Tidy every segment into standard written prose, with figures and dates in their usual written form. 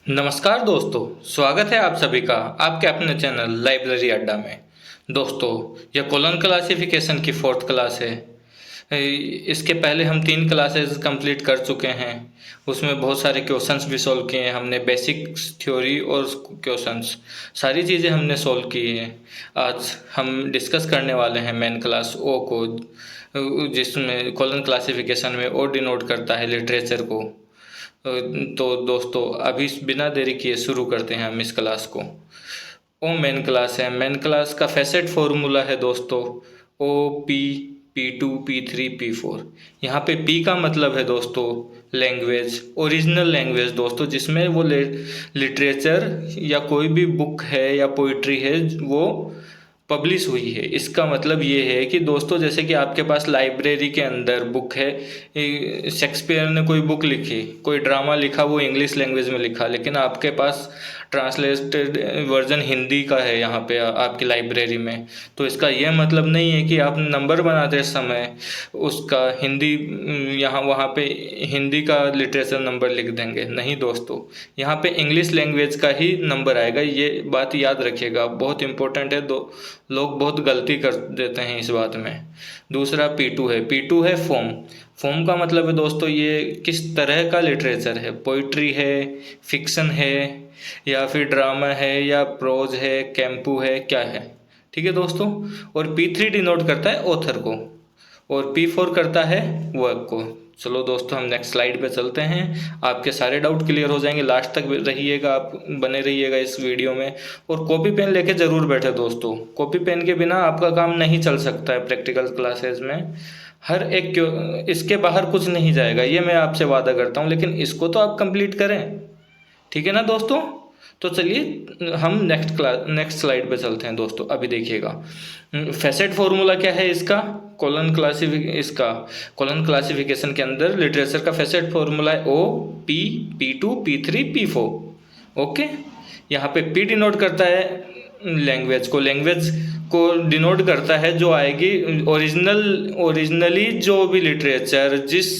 नमस्कार दोस्तों, स्वागत है आप सभी का आपके अपने चैनल लाइब्रेरी अड्डा में। दोस्तों, यह कॉलम क्लासिफिकेशन की फोर्थ क्लास है। इसके पहले हम 3 क्लासेस कंप्लीट कर चुके हैं। उसमें बहुत सारे क्वेश्चंस भी सॉल्व किए हैं हमने, बेसिक थ्योरी और क्वेश्चंस सारी चीज़ें हमने सॉल्व की हैं। आज हम डिस्कस करने वाले हैं मेन क्लास ओ को, जिसमें कॉलम क्लासिफिकेशन में ओ डिनोट करता है लिटरेचर को। तो दोस्तों, अभी बिना देरी किए शुरू करते हैं हम इस क्लास को। ओ मेन क्लास है। मेन क्लास का फैसेट फॉर्मूला है दोस्तों O P P2 P3 P4। यहाँ पे P का मतलब है दोस्तों लैंग्वेज, ओरिजिनल लैंग्वेज दोस्तों, जिसमें वो लिटरेचर या कोई भी बुक है या पोइट्री है वो पब्लिश हुई है। इसका मतलब ये है कि दोस्तों, जैसे कि आपके पास लाइब्रेरी के अंदर बुक है, शेक्सपियर ने कोई बुक लिखी, कोई ड्रामा लिखा, वो इंग्लिश लैंग्वेज में लिखा, लेकिन आपके पास ट्रांसलेटेड वर्जन हिंदी का है यहाँ पे आपकी लाइब्रेरी में। तो इसका यह मतलब नहीं है कि आप नंबर बनाते समय उसका हिंदी यहाँ वहाँ पे हिंदी का लिटरेचर नंबर लिख देंगे। नहीं दोस्तों, यहाँ पे इंग्लिश लैंग्वेज का ही नंबर आएगा। ये बात याद रखिएगा, बहुत इंपॉर्टेंट है। लोग बहुत गलती कर देते हैं इस बात में। दूसरा P2 है। P2 है फॉर्म। फॉर्म का मतलब है दोस्तों ये किस तरह का लिटरेचर है, पोइट्री है, फिक्शन है, या फिर ड्रामा है, या प्रोज है, कैंपू है, क्या है। ठीक है दोस्तों। और P3 डिनोट करता है ऑथर को, और P4 करता है वर्क को। चलो दोस्तों, हम नेक्स्ट स्लाइड पे चलते हैं। आपके सारे डाउट क्लियर हो जाएंगे। लास्ट तक रहिएगा, आप बने रहिएगा इस वीडियो में। और कॉपी पेन लेके ज़रूर बैठे दोस्तों। कॉपी पेन के बिना आपका काम नहीं चल सकता है प्रैक्टिकल क्लासेस में। हर एक इसके बाहर कुछ नहीं जाएगा, ये मैं आपसे वादा करता हूँ, लेकिन इसको तो आप कंप्लीट करें। ठीक है ना दोस्तों। तो चलिए हम नेक्स्ट स्लाइड पे चलते हैं दोस्तों। अभी देखिएगा फैसेट फॉर्मूला क्या है इसका। कॉलम क्लासिफिकेशन के अंदर लिटरेचर का फैसेट फॉर्मूला है O P P2 P3 P4। Okay, यहाँ पे P डिनोट करता है लैंग्वेज को डिनोट करता है जो आएगी ओरिजिनली जो भी लिटरेचर जिस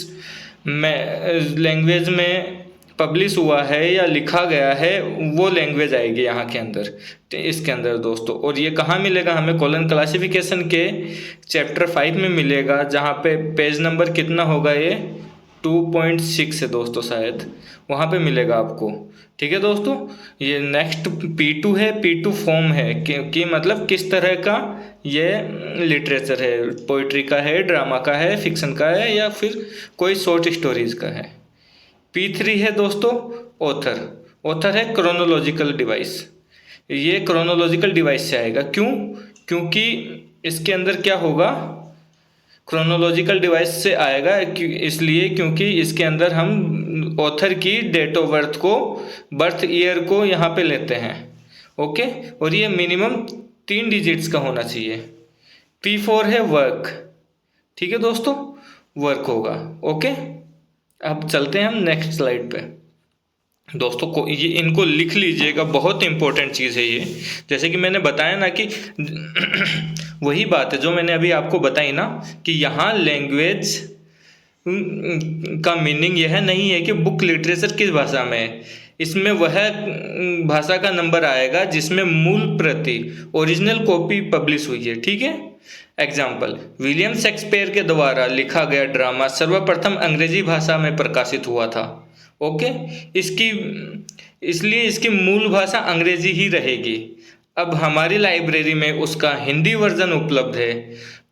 लैंग्वेज में पब्लिश हुआ है या लिखा गया है, वो लैंग्वेज आएगी यहाँ के अंदर, इसके अंदर दोस्तों। और ये कहाँ मिलेगा हमें? कॉलम क्लासिफिकेशन के चैप्टर 5 में मिलेगा, जहाँ पे पेज नंबर कितना होगा, ये 2.6 है दोस्तों, शायद वहाँ पे मिलेगा आपको। ठीक है दोस्तों। ये नेक्स्ट P2 है। P2 फॉर्म है कि मतलब किस तरह का ये लिटरेचर है, पोइट्री का है, ड्रामा का है, फिक्शन का है, या फिर कोई शॉर्ट स्टोरीज का है। P3 है दोस्तों ऑथर है क्रोनोलॉजिकल डिवाइस। ये क्रोनोलॉजिकल डिवाइस से आएगा। क्योंकि इसके अंदर क्या होगा, क्रोनोलॉजिकल डिवाइस से आएगा इसलिए क्योंकि इसके अंदर हम ऑथर की डेट ऑफ बर्थ ईयर को यहाँ पे लेते हैं। ओके, और ये मिनिमम 3 डिजिट्स का होना चाहिए। P4 है वर्क। ठीक है दोस्तों, वर्क होगा। ओके, अब चलते हैं हम नेक्स्ट स्लाइड पे दोस्तों। को ये इनको लिख लीजिएगा, बहुत इंपॉर्टेंट चीज़ है ये। जैसे कि मैंने बताया ना कि वही बात है जो मैंने अभी आपको बताई ना, कि यहाँ लैंग्वेज का मीनिंग यह नहीं है कि बुक लिटरेचर किस भाषा में है। इसमें वह भाषा का नंबर आएगा जिसमें मूल प्रति ओरिजिनल कॉपी पब्लिश हुई है। ठीक है। एग्जाम्पल, विलियम शेक्सपियर के द्वारा लिखा गया ड्रामा सर्वप्रथम अंग्रेजी भाषा में प्रकाशित हुआ था। ओके, इसलिए इसकी मूल भाषा अंग्रेजी ही रहेगी। अब हमारी लाइब्रेरी में उसका हिंदी वर्जन उपलब्ध है,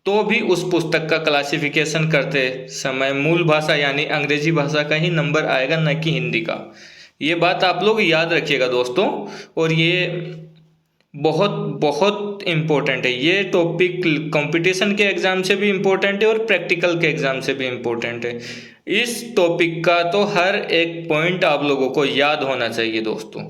तो भी उस पुस्तक का क्लासिफिकेशन करते समय मूल भाषा यानी अंग्रेजी भाषा का ही नंबर आएगा, न कि हिंदी का। ये बात आप लोग याद रखिएगा दोस्तों। और ये बहुत बहुत इम्पोर्टेंट है। ये टॉपिक कंपटीशन के एग्ज़ाम से भी इम्पोर्टेंट है और प्रैक्टिकल के एग्ज़ाम से भी इम्पोर्टेंट है। इस टॉपिक का तो हर एक पॉइंट आप लोगों को याद होना चाहिए दोस्तों।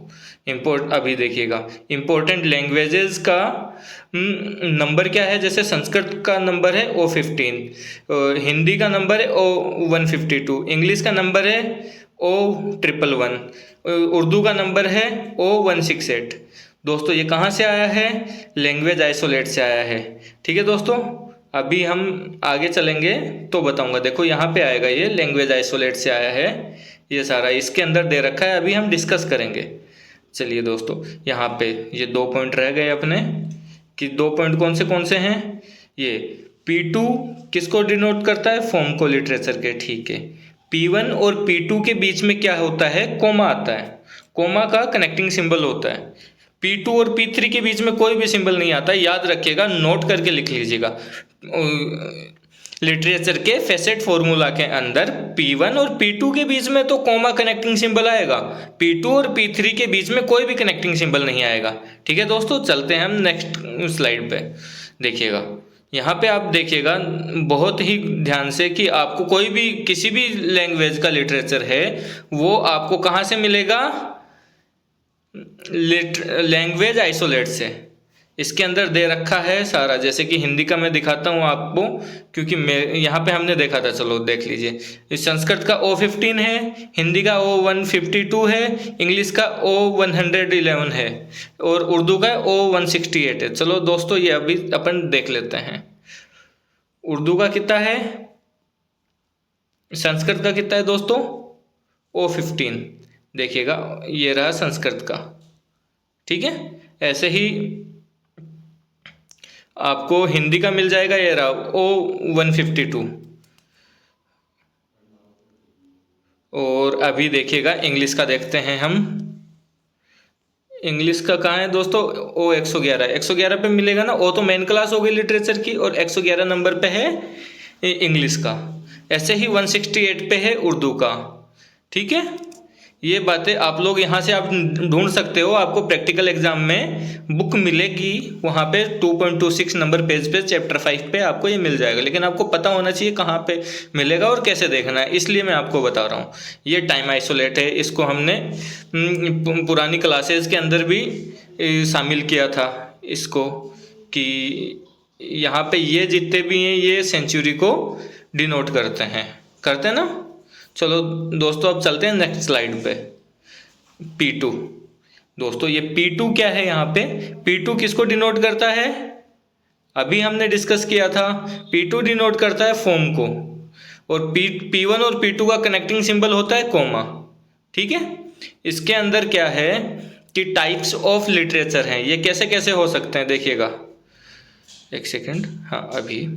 अभी देखिएगा, इम्पोर्टेंट लैंग्वेजेस का नंबर क्या है। जैसे संस्कृत का नंबर है O15, हिंदी का नंबर है O152, इंग्लिश का नंबर है O111, उर्दू का नंबर है O168। दोस्तों, ये कहाँ से आया है? लैंग्वेज आइसोलेट से आया है। ठीक है दोस्तों, अभी हम आगे चलेंगे तो बताऊंगा। देखो यहाँ पे आएगा, ये लैंग्वेज आइसोलेट से आया है। ये सारा इसके अंदर दे रखा है, अभी हम डिस्कस करेंगे। चलिए दोस्तों, यहाँ पे ये 2 पॉइंट रह गए अपने, कि 2 पॉइंट कौन से हैं। ये P2 किसको डिनोट करता है, फॉर्म को, लिटरेचर के, ठीक है। P1 और P2 के बीच में क्या होता है, कोमा आता है, कोमा का कनेक्टिंग सिंबल होता है। P2 और P3 के बीच में कोई भी सिंबल नहीं आता, याद रखिएगा, नोट करके लिख लीजिएगा। लिटरेचर के फेसेट फॉर्मूला के अंदर P1 और P2 के बीच में तो कोमा कनेक्टिंग सिंबल आएगा, P2 और P3 के बीच में कोई भी कनेक्टिंग सिंबल नहीं आएगा। ठीक है दोस्तों, चलते हैं हम नेक्स्ट स्लाइड पे। देखिएगा यहाँ पे, आप देखिएगा बहुत ही ध्यान से कि आपको कोई भी किसी भी लैंग्वेज का लिटरेचर है वो आपको कहाँ से मिलेगा, लैंग्वेज आइसोलेट से। इसके अंदर दे रखा है सारा, जैसे कि हिंदी का मैं दिखाता हूँ आपको, क्योंकि मैं यहाँ पे हमने देखा था, चलो देख लीजिए। इस संस्कृत का O15 है, हिंदी का O152 है, इंग्लिश का O111 है और उर्दू का O168 है। चलो दोस्तों, ये अभी अपन देख लेते हैं। उर्दू का कितना है, संस्कृत का कितना है दोस्तों, O15। देखिएगा ये रहा संस्कृत का, ठीक है। ऐसे ही आपको हिंदी का मिल जाएगा, ये रहा O152। और अभी देखिएगा इंग्लिश का देखते हैं हम। इंग्लिश का कहाँ है दोस्तों, O111, 111 पे मिलेगा ना। O तो मेन क्लास हो गई लिटरेचर की, और 111 नंबर पे है इंग्लिश का। ऐसे ही 168 पे है उर्दू का, ठीक है। ये बातें आप लोग यहाँ से आप ढूंढ सकते हो, आपको प्रैक्टिकल एग्जाम में बुक मिलेगी, वहाँ पे 2.26 नंबर पेज पे चैप्टर 5 पे आपको ये मिल जाएगा। लेकिन आपको पता होना चाहिए कहाँ पे मिलेगा और कैसे देखना है, इसलिए मैं आपको बता रहा हूँ। ये टाइम आइसोलेट है, इसको हमने पुरानी क्लासेस के अंदर भी शामिल किया था इसको, कि यहाँ पे ये जितने भी हैं ये सेंचुरी को डिनोट करते हैं ना। चलो दोस्तों, अब चलते हैं नेक्स्ट स्लाइड पे। P2 दोस्तों, ये P2 क्या है, यहाँ पे P2 किसको डिनोट करता है, अभी हमने डिस्कस किया था। P2 डिनोट करता है फॉर्म को, और P1 और P2 का कनेक्टिंग सिंबल होता है कोमा, ठीक है। इसके अंदर क्या है कि टाइप्स ऑफ लिटरेचर हैं, ये कैसे कैसे हो सकते हैं, देखिएगा एक सेकेंड। हाँ, अभी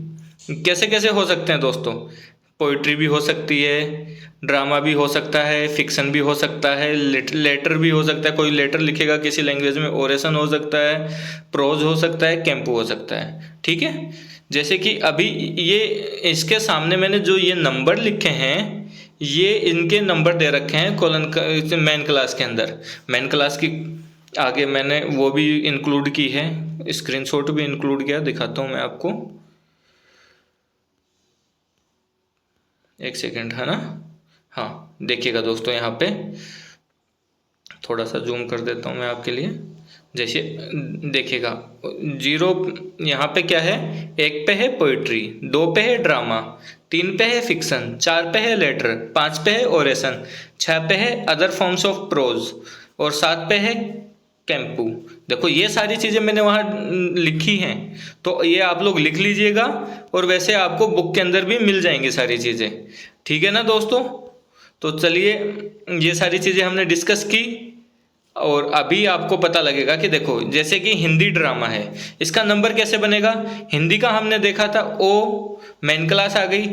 कैसे कैसे हो सकते हैं दोस्तों, पोइट्री भी हो सकती है, ड्रामा भी हो सकता है, फिक्शन भी हो सकता है, लेटर भी हो सकता है, कोई लेटर लिखेगा किसी लैंग्वेज में, ओरेशन हो सकता है, प्रोज हो सकता है, कैंपू हो सकता है, ठीक है। जैसे कि अभी ये इसके सामने मैंने जो ये नंबर लिखे हैं, ये इनके नंबर दे रखे हैं कॉलन मेन क्लास के अंदर। मेन क्लास की आगे मैंने वो भी इंक्लूड की है, स्क्रीनशॉट भी इंक्लूड किया, दिखाता हूँ मैं आपको, एक सेकेंड, है ना। हाँ, देखिएगा दोस्तों, यहाँ पे थोड़ा सा जूम कर देता हूँ मैं आपके लिए। जैसे देखिएगा 0 यहाँ पे क्या है, 1 पे है पोइट्री, 2 पे है ड्रामा, 3 पे है फिक्शन, 4 पे है लेटर, 5 पे है ओरेशन, 6 पे है अदर फॉर्म्स ऑफ प्रोज, और 7 पे है कैंपू। देखो ये सारी चीज़ें मैंने वहाँ लिखी हैं, तो ये आप लोग लिख लीजिएगा, और वैसे आपको बुक के अंदर भी मिल जाएंगी सारी चीज़ें, ठीक है ना दोस्तों। तो चलिए, ये सारी चीज़ें हमने डिस्कस की, और अभी आपको पता लगेगा कि देखो, जैसे कि हिंदी ड्रामा है, इसका नंबर कैसे बनेगा। हिंदी का हमने देखा था O मेन क्लास आ गई,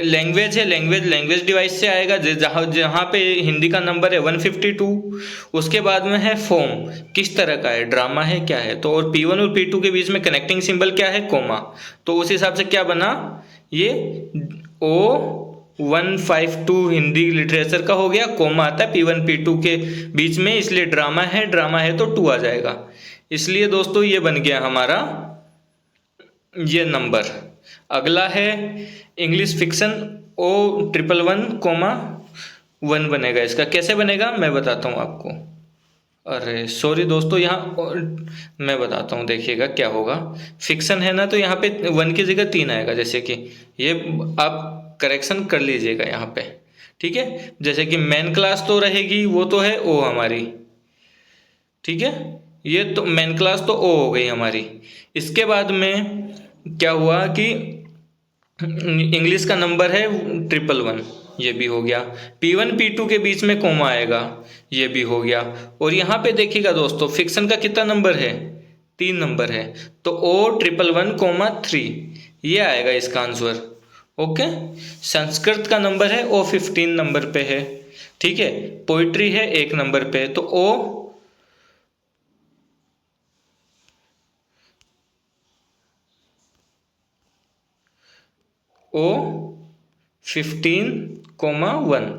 लैंग्वेज है, लैंग्वेज डिवाइस से आएगा, जहाँ पे हिंदी का नंबर है 152। उसके बाद में है फॉर्म, किस तरह का है, ड्रामा है, क्या है, तो और P1 और P2 के बीच में कनेक्टिंग सिंबल क्या है, कोमा। तो उस हिसाब से क्या बना, ये O152 हिंदी लिटरेचर का हो गया, कोमा आता है P1 P2 के बीच में, इसलिए ड्रामा है तो 2 आ जाएगा। इसलिए दोस्तों ये बन गया हमारा ये नंबर। अगला है इंग्लिश फिक्शन, O111,1 बनेगा। इसका कैसे बनेगा मैं बताता हूँ आपको। अरे सॉरी दोस्तों, यहाँ मैं बताता हूँ, देखिएगा क्या होगा। फिक्शन है ना, तो यहाँ पे 1 की जगह 3 आएगा, जैसे कि ये आप करेक्शन कर लीजिएगा यहाँ पे, ठीक है। जैसे कि मेन क्लास तो रहेगी, वो तो है O हमारी, ठीक है। ये तो मेन क्लास तो O हो गई हमारी। इसके बाद में क्या हुआ कि इंग्लिश का नंबर है 111, ये भी हो गया। P1 P2 के बीच में कोमा आएगा, ये भी हो गया। और यहाँ पे देखिएगा दोस्तों फिक्शन का कितना नंबर है, 3 नंबर है, तो O111,3 ये आएगा इसका आंसर। ओके, संस्कृत का नंबर है O15 नंबर पे है, ठीक है। पोइट्री है 1 नंबर पे, तो O15,1।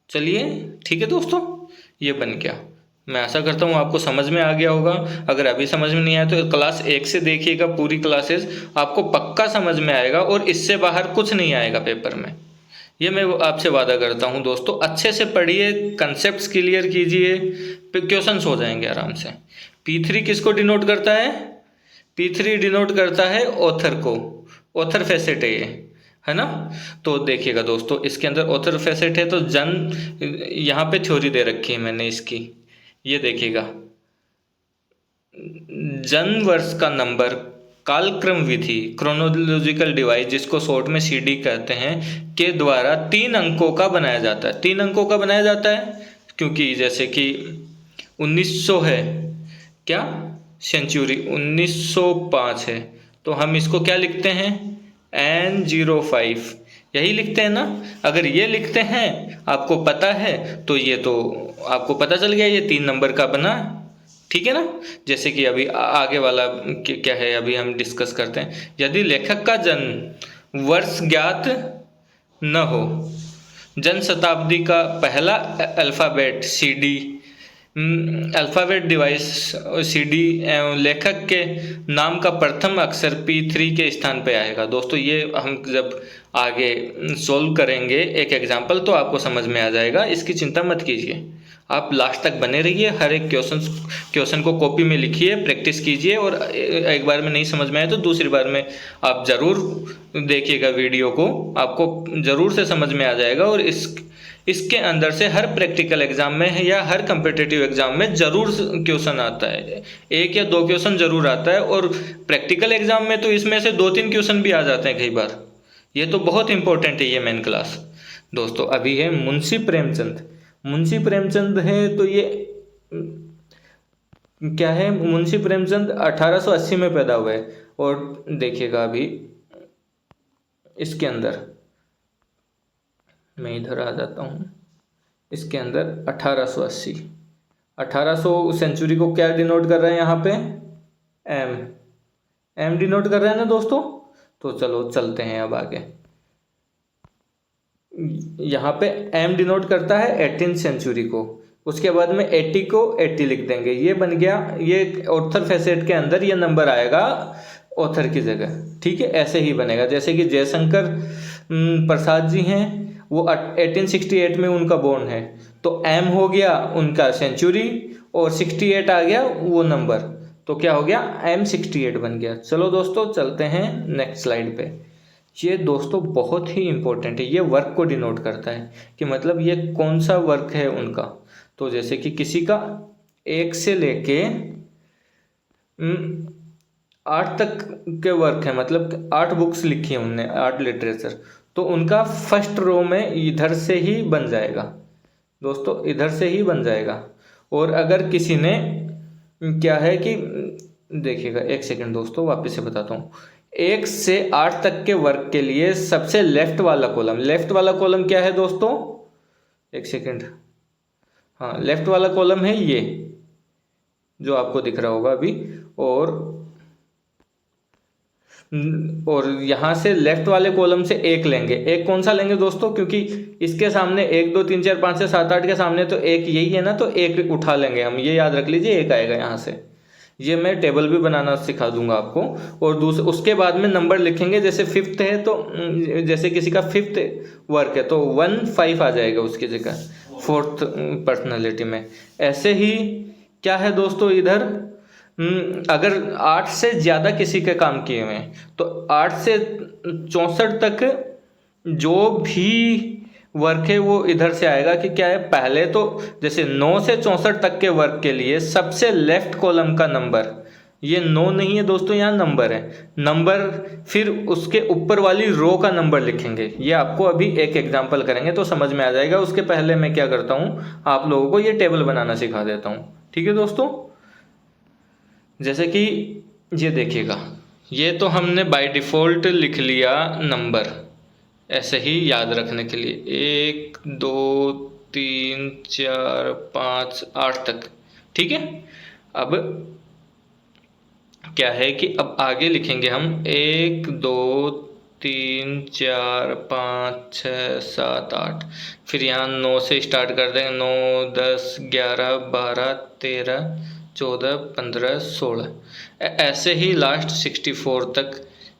चलिए ठीक है दोस्तों, ये बन गया। मैं आशा करता हूँ आपको समझ में आ गया होगा। अगर अभी समझ में नहीं आया तो क्लास 1 से देखिएगा, पूरी क्लासेस आपको पक्का समझ में आएगा और इससे बाहर कुछ नहीं आएगा पेपर में, ये मैं आपसे वादा करता हूँ दोस्तों। अच्छे से पढ़िए, कंसेप्ट्स क्लियर कीजिए, क्वेश्चंस हो जाएंगे आराम से। P3 किसको डिनोट करता है, P3 डिनोट करता है ऑथर को, ऑथर फैसेट है ये, है ना। तो देखिएगा दोस्तों इसके अंदर ऑथर फैसेट है, तो यहाँ पे थ्योरी दे रखी है मैंने इसकी, ये देखिएगा। जन्म वर्ष का नंबर कालक्रम विधि, क्रोनोलॉजिकल डिवाइस, जिसको शॉर्ट में CD कहते हैं, के द्वारा 3 अंकों का बनाया जाता है। 3 अंकों का बनाया जाता है क्योंकि जैसे कि 1900 है, क्या सेंचुरी 1905 है, तो हम इसको क्या लिखते हैं, N05, यही लिखते हैं ना। अगर ये लिखते हैं आपको पता है तो ये तो आपको पता चल गया, ये 3 नंबर का बना, ठीक है ना। जैसे कि अभी आगे वाला क्या है, अभी हम डिस्कस करते हैं। यदि लेखक का जन्म वर्ष ज्ञात न हो, जन्म शताब्दी का पहला alphabet CD, alphabet device CD, लेखक के नाम का प्रथम अक्षर P3 के स्थान पे आएगा। दोस्तों ये हम जब आगे सॉल्व करेंगे एक एग्जाम्पल तो आपको समझ में आ जाएगा, इसकी चिंता मत कीजिए। आप लास्ट तक बने रहिए, हर एक क्वेश्चन को कॉपी में लिखिए, प्रैक्टिस कीजिए, और एक बार में नहीं समझ में आए तो दूसरी बार में आप ज़रूर देखिएगा वीडियो को, आपको ज़रूर से समझ में आ जाएगा। और इसके अंदर से हर प्रैक्टिकल एग्जाम में या हर कम्पिटिटिव एग्जाम में ज़रूर क्वेश्चन आता है, 1 या 2 क्वेश्चन ज़रूर आता है, और प्रैक्टिकल एग्जाम में तो इसमें से 2-3 क्वेश्चन भी आ जाते हैं कई बार। ये तो बहुत इंपॉर्टेंट है ये मेन क्लास। दोस्तों अभी है मुंशी प्रेमचंद, मुंशी प्रेमचंद है तो ये क्या है, मुंशी प्रेमचंद 1880 में पैदा हुए। और देखिएगा अभी इसके अंदर मैं इधर आ जाता हूँ, इसके अंदर 1880, 1800 सेंचुरी को क्या डिनोट कर रहे हैं यहाँ पे, एम डिनोट कर रहे हैं ना दोस्तों। तो चलो चलते हैं अब आगे। यहाँ पे एम डिनोट करता है 18th सेंचुरी को, उसके बाद में 80 को 80 लिख देंगे, ये बन गया। ये ऑथर फैसेट के अंदर ये नंबर आएगा ऑथर की जगह, ठीक है। ऐसे ही बनेगा, जैसे कि जयशंकर प्रसाद जी हैं, वो 1868 में उनका बोर्न है, तो एम हो गया उनका सेंचुरी और 68 आ गया वो नंबर, तो क्या हो गया, M68 बन गया। चलो दोस्तों चलते हैं नेक्स्ट स्लाइड पे। ये दोस्तों बहुत ही इम्पोर्टेंट है, ये वर्क को डिनोट करता है कि मतलब ये कौन सा वर्क है उनका। तो जैसे कि किसी का 1 से लेके 8 तक के वर्क है, मतलब 8 बुक्स लिखी है उनने, 8 लिटरेचर, तो उनका फर्स्ट रो में इधर से ही बन जाएगा दोस्तों, इधर से ही बन जाएगा। और अगर किसी ने क्या है कि देखिएगा, 1 सेकंड दोस्तों वापस से बताता हूँ। 1 से 8 तक के वर्क के लिए सबसे लेफ्ट वाला कॉलम क्या है दोस्तों, 1 सेकंड, हाँ लेफ्ट वाला कॉलम है ये जो आपको दिख रहा होगा अभी। और यहाँ से लेफ्ट वाले कॉलम से 1 लेंगे, 1 कौन सा लेंगे दोस्तों, क्योंकि इसके सामने 1 2 3 4 5 6 7 8 के सामने तो 1 यही है ना, तो 1 उठा लेंगे हम, ये याद रख लीजिए, 1 आएगा यहाँ से। ये मैं टेबल भी बनाना सिखा दूंगा आपको। और उसके बाद में नंबर लिखेंगे, जैसे 5th है तो जैसे किसी का 5th वर्क है तो 1 5 आ जाएगा उसकी जगह 4th पर्सनैलिटी में। ऐसे ही क्या है दोस्तों, इधर अगर 8 से ज़्यादा किसी के काम किए हुए हैं तो 8 से 64 तक जो भी वर्क है वो इधर से आएगा। कि क्या है, पहले तो जैसे 9 से 64 तक के वर्क के लिए सबसे लेफ्ट कॉलम का नंबर ये 9 नहीं है दोस्तों, यहाँ नंबर है, नंबर फिर उसके ऊपर वाली रो का नंबर लिखेंगे। ये आपको अभी एक एग्जांपल करेंगे तो समझ में आ जाएगा। उसके पहले मैं क्या करता हूँ, आप लोगों को ये टेबल बनाना सिखा देता हूँ। ठीक है दोस्तों, जैसे कि ये देखिएगा, ये तो हमने बाय डिफ़ॉल्ट लिख लिया नंबर, ऐसे ही याद रखने के लिए 1 2 3 4 5 8 तक। ठीक है, अब क्या है कि अब आगे लिखेंगे हम 1 2 3 4 5 6 7 8, फिर यहाँ 9 से स्टार्ट कर देंगे, 9 10 11 12 13 14 15 16, ऐसे ही लास्ट 64 तक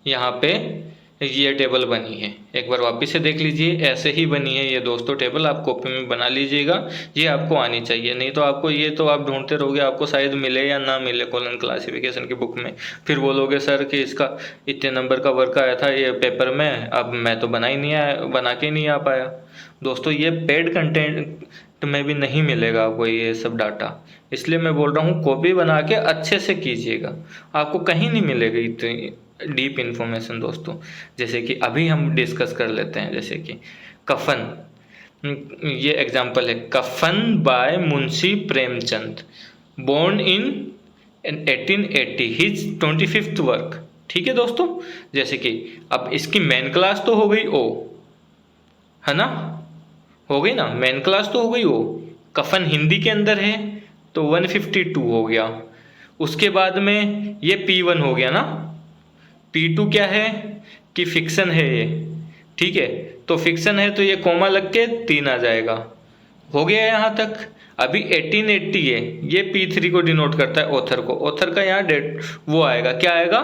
यहाँ पे ये टेबल बनी है। एक बार वापस से देख लीजिए, ऐसे ही बनी है ये दोस्तों टेबल। आप कॉपी में बना लीजिएगा, ये आपको आनी चाहिए, नहीं तो आपको ये तो आप ढूंढते रहोगे, आपको शायद मिले या ना मिले कॉलम क्लासिफिकेशन की बुक में। फिर बोलोगे सर कि इसका इतने नंबर का वर्क आया था ये पेपर में, अब मैं तो बना के नहीं आ पाया। दोस्तों ये पेड कंटेंट में भी नहीं मिलेगा आपको ये सब डाटा, इसलिए मैं बोल रहा हूँ कॉपी बना के अच्छे से कीजिएगा, आपको कहीं नहीं मिलेगी इतनी डीप इन्फॉर्मेशन दोस्तों। जैसे कि अभी हम डिस्कस कर लेते हैं, जैसे कि कफन, ये एग्जाम्पल है, Kafan by Munshi Premchand, born in 1880, his 25th work. ठीक है दोस्तों, जैसे कि अब इसकी मेन क्लास तो हो गई ओ, है ना, हो गई ना, मेन क्लास तो हो गई ओ। कफन हिंदी के अंदर है तो 152 हो गया। उसके बाद में ये P1 हो गया ना, P2 क्या है कि फिक्सन है ये। ठीक है, तो फिक्सन है तो ये कोमा लग के 3 आ जाएगा, हो गया यहाँ तक। अभी 1880 है, ये P3 को डिनोट करता है, ऑथर को, ऑथर का यहाँ डेट वो आएगा, क्या आएगा,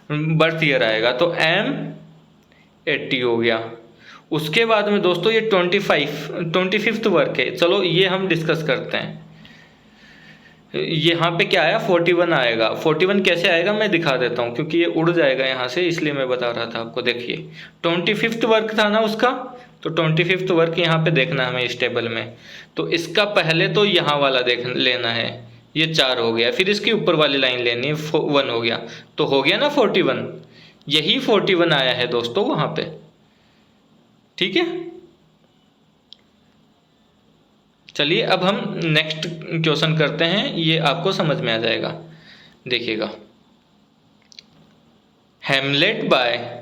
बर्थ ईयर आएगा, तो M80 हो गया। उसके बाद में दोस्तों ये 25th वर्क है, चलो ये हम डिस्कस करते हैं। यहाँ पे क्या आया, 41 आएगा। 41 कैसे आएगा मैं दिखा देता हूँ, क्योंकि ये उड़ जाएगा यहाँ से, इसलिए मैं बता रहा था आपको। देखिए 25th वर्क था ना उसका, तो 25th वर्क यहाँ पे देखना है हमें इस टेबल में। तो इसका पहले तो यहाँ वाला देख लेना है, ये 4 हो गया, फिर इसकी ऊपर वाली लाइन लेनी है, 1 हो गया, तो हो गया ना 41, यही 41 आया है दोस्तों वहाँ पे। ठीक है, चलिए अब हम नेक्स्ट क्वेश्चन करते हैं, ये आपको समझ में आ जाएगा। देखिएगा, हैमलेट बाय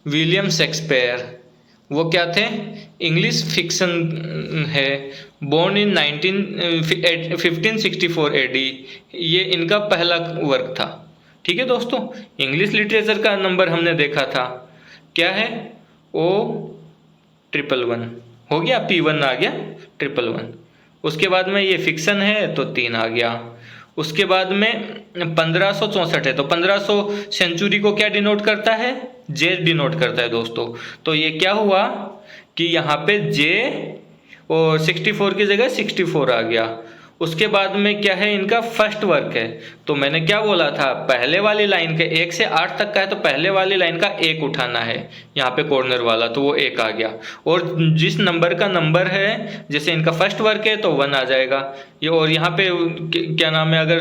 विलियम शेक्सपियर, वो क्या थे, इंग्लिश फिक्सन है, बोर्न इन 1564 AD, ये इनका पहला वर्क था। ठीक है दोस्तों, इंग्लिश लिटरेचर का नंबर हमने देखा था, क्या है, O111 हो गया, P1 आ गया, 111। उसके बाद में ये फिक्सन है तो 3 आ गया। उसके बाद में 1564 है, तो 1500 सेंचुरी को क्या डिनोट करता है, जे डिनोट करता है दोस्तों। तो ये क्या हुआ कि यहाँ पे जे और 64 की जगह 64 आ गया। उसके बाद में क्या है, इनका फर्स्ट वर्क है, तो मैंने क्या बोला था, पहले वाली लाइन के 1 से 8 तक का है, तो पहले वाली लाइन का 1 उठाना है यहाँ पे कॉर्नर वाला, तो वो 1 आ गया। और जिस नंबर का नंबर है, जैसे इनका फर्स्ट वर्क है तो 1 आ जाएगा ये। और यहाँ पे क्या नाम है, अगर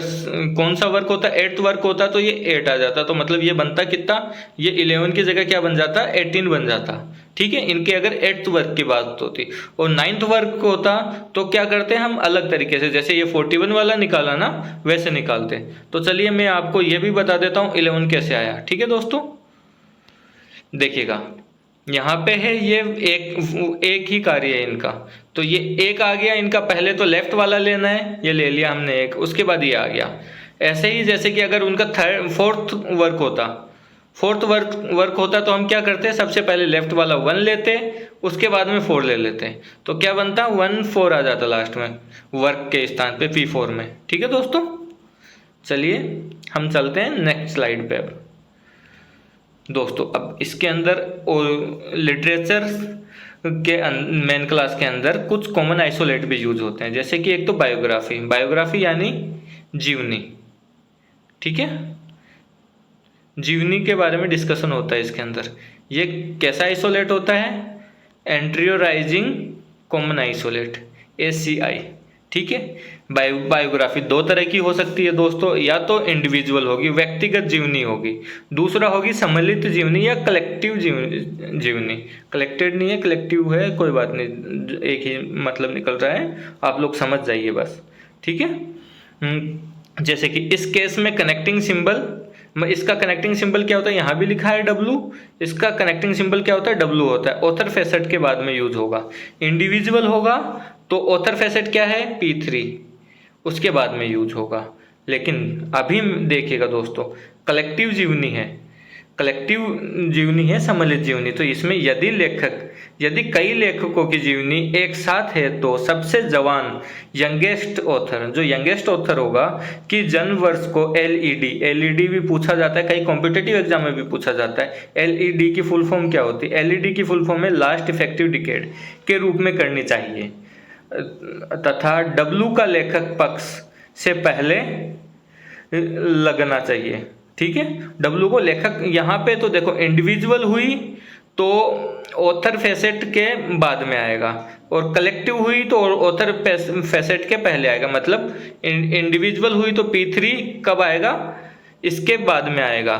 कौन सा वर्क होता, 8th वर्क होता तो ये 8 आ जाता, तो मतलब ये बनता कितना, ये 11 की जगह क्या बन जाता, 18 बन जाता। ठीक है, इनके अगर 8th वर्क की बात होती, और 9th वर्क होता तो क्या करते हैं हम अलग तरीके से, जैसे ये 41 वाला निकाला ना वैसे निकालते। तो चलिए मैं आपको ये भी बता देता हूँ 11 कैसे आया। ठीक है दोस्तों, देखिएगा यहाँ पे है, ये एक ही कार्य है इनका, तो ये 1 आ गया इनका, पहले तो लेफ्ट वाला लेना है, ये ले लिया हमने 1, उसके बाद ये आ गया। ऐसे ही जैसे कि अगर उनका 4th वर्क होता तो हम क्या करते हैं, सबसे पहले लेफ्ट वाला 1 लेते, उसके बाद में 4 ले लेते हैं, तो क्या बनता, 1 4 आ जाता लास्ट में वर्क के स्थान पे P4 में। ठीक है दोस्तों, चलिए हम चलते हैं नेक्स्ट स्लाइड पे। अब दोस्तों अब इसके अंदर लिटरेचर के मेन क्लास के अंदर कुछ कॉमन आइसोलेट भी यूज होते हैं, जैसे कि एक तो बायोग्राफी यानी जीवनी। ठीक है, जीवनी के बारे में डिस्कशन होता है इसके अंदर। ये कैसा आइसोलेट होता है, एंट्रियोराइजिंग कॉमन आइसोलेट, ACI। ठीक है। बायोग्राफी दो तरह की हो सकती है दोस्तों, या तो इंडिविजुअल होगी, व्यक्तिगत जीवनी होगी, दूसरा होगी सम्मिलित जीवनी या कलेक्टिव जीवनी। कलेक्टेड नहीं है, कलेक्टिव है, कोई बात नहीं, एक ही मतलब निकल रहा है, आप लोग समझ जाइए बस, ठीक है। जैसे कि इस केस में कनेक्टिंग सिंबल, इसका कनेक्टिंग सिंबल क्या होता है, यहाँ भी लिखा है W, इसका कनेक्टिंग सिंबल क्या होता है, W होता है, ऑथर फेसेट के बाद में यूज होगा। इंडिविजुअल होगा तो ऑथर फेसेट क्या है, P3, उसके बाद में यूज होगा। लेकिन अभी देखिएगा दोस्तों, कलेक्टिव जीवनी है, कलेक्टिव जीवनी है, सम्मिलित जीवनी, तो इसमें यदि कई लेखकों की जीवनी एक साथ है तो सबसे जवान यंगेस्ट ऑथर, जो यंगेस्ट ऑथर होगा कि जन्म वर्ष को एलईडी भी पूछा जाता है, कई कॉम्पिटिटिव एग्जाम में भी पूछा जाता है। एलईडी की फुल फॉर्म क्या होती है, एलईडी की फुल फॉर्म है लास्ट इफेक्टिव डिकेड के रूप में करनी चाहिए, तथा डब्लू का लेखक पक्ष से पहले लगना चाहिए, ठीक है। डब्लू को लेखक, यहाँ पे तो देखो इंडिविजुअल हुई तो ऑथर फेसेट के बाद में आएगा, और कलेक्टिव हुई तो ऑथर फेसेट के पहले आएगा। मतलब इंडिविजुअल हुई तो P3 कब आएगा, इसके बाद में आएगा,